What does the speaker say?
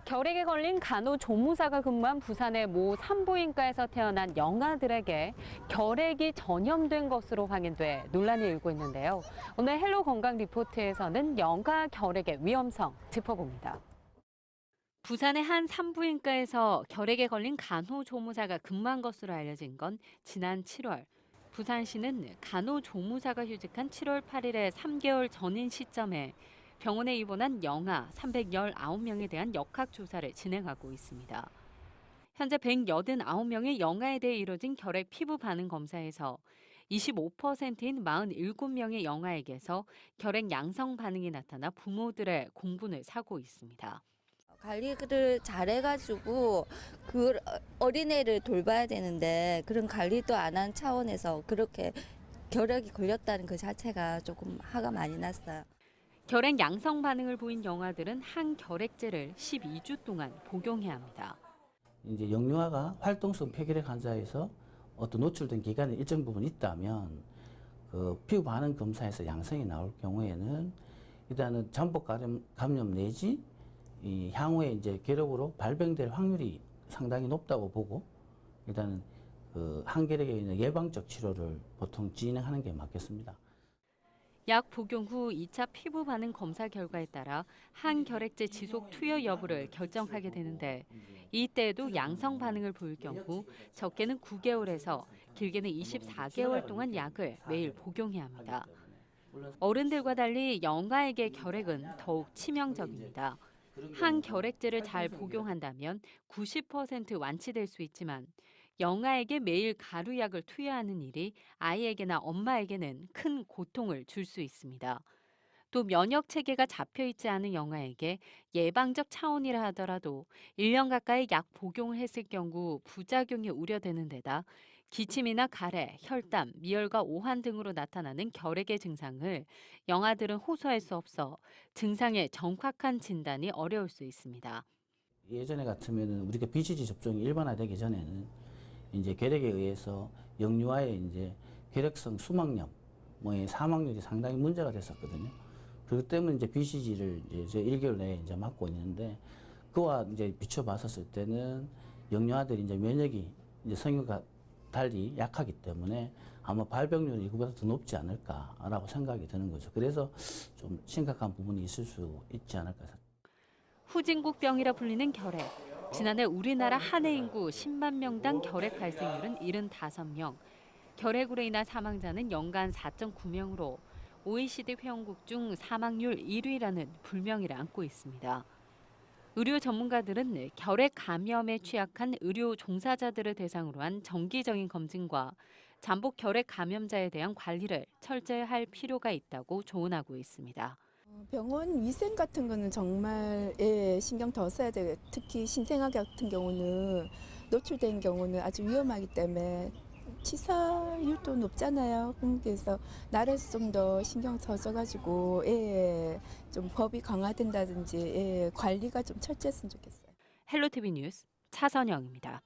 결핵에 걸린 간호조무사가 근무한 부산의 모 산부인과에서 태어난 영아들에게 결핵이 전염된 것으로 확인돼 논란이 일고 있는데요. 오늘 헬로 건강 리포트에서는 영아 결핵의 위험성 짚어봅니다. 부산의 한 산부인과에서 결핵에 걸린 간호조무사가 근무한 것으로 알려진 건 지난 7월. 부산시는 간호조무사가 휴직한 7월 8일의 3개월 전인 시점에 병원에 입원한 영아 319명에 대한 역학조사를 진행하고 있습니다. 현재 189명의 영아에 대해 이뤄진 결핵 피부 반응 검사에서 25%인 47명의 영아에게서 결핵 양성 반응이 나타나 부모들의 공분을 사고 있습니다. 관리를 잘해가지고 그 어린애를 돌봐야 되는데 그런 관리도 안 한 차원에서 그렇게 결핵이 걸렸다는 그 자체가 조금 화가 많이 났어요. 결핵 양성 반응을 보인 영아들은 항결핵제를 12주 동안 복용해야 합니다. 이제 영유아가 활동성 폐결핵 환자에서 어떤 노출된 기간이 일정 부분 있다면 그 피부 반응 검사에서 양성이 나올 경우에는 일단은 잠복 감염 내지 이 향후에 이제 결핵으로 발병될 확률이 상당히 높다고 보고 일단은 그 항결핵에 있는 예방적 치료를 보통 진행하는 게 맞겠습니다. 약 복용 후 2차 피부 반응 검사 결과에 따라 항결핵제 지속 투여 여부를 결정하게 되는데 이때에도 양성 반응을 보일 경우 적게는 9개월에서 길게는 24개월 동안 약을 매일 복용해야 합니다. 어른들과 달리 영아에게 결핵은 더욱 치명적입니다. 항결핵제를 잘 복용한다면 90% 완치될 수 있지만 영아에게 매일 가루약을 투여하는 일이 아이에게나 엄마에게는 큰 고통을 줄 수 있습니다. 또 면역 체계가 잡혀 있지 않은 영아에게 예방적 차원이라 하더라도 1년 가까이 약 복용을 했을 경우 부작용이 우려되는 데다 기침이나 가래, 혈담, 미열과 오한 등으로 나타나는 결핵의 증상을 영아들은 호소할 수 없어 증상의 정확한 진단이 어려울 수 있습니다. 예전에 같으면은 우리가 BCG 접종이 일반화되기 전에는 이제 결핵에 의해서 영유아의 이제 결핵성 수막염, 사망률이 상당히 문제가 됐었거든요. 그렇기 때문에 이제 BCG를 이제 1개월 내에 이제 맞고 있는데 그와 이제 비춰봤었을 때는 영유아들이 이제 면역이 이제 성인과 달리 약하기 때문에 아마 발병률이 이거보다 더 높지 않을까라고 생각이 드는 거죠. 그래서 좀 심각한 부분이 있을 수 있지 않을까. 후진국병이라 불리는 결핵. 지난해 우리나라 한 해 인구 10만 명당 결핵 발생률은 75명. 결핵으로 인한 사망자는 연간 4.9명으로 OECD 회원국 중 사망률 1위라는 불명예를 안고 있습니다. 의료 전문가들은 결핵 감염에 취약한 의료 종사자들을 대상으로 한 정기적인 검진과 잠복 결핵 감염자에 대한 관리를 철저히 할 필요가 있다고 조언하고 있습니다. 병원 위생 같은 거는 정말 신경 더 써야 돼요. 특히 신생아 같은 경우는 노출된 경우는 아주 위험하기 때문에 치사율도 높잖아요. 그래서 나라에서 좀 더 신경 써가지고 좀 법이 강화된다든지 관리가 좀 철저했으면 좋겠어요. 헬로티비 뉴스 차선영입니다.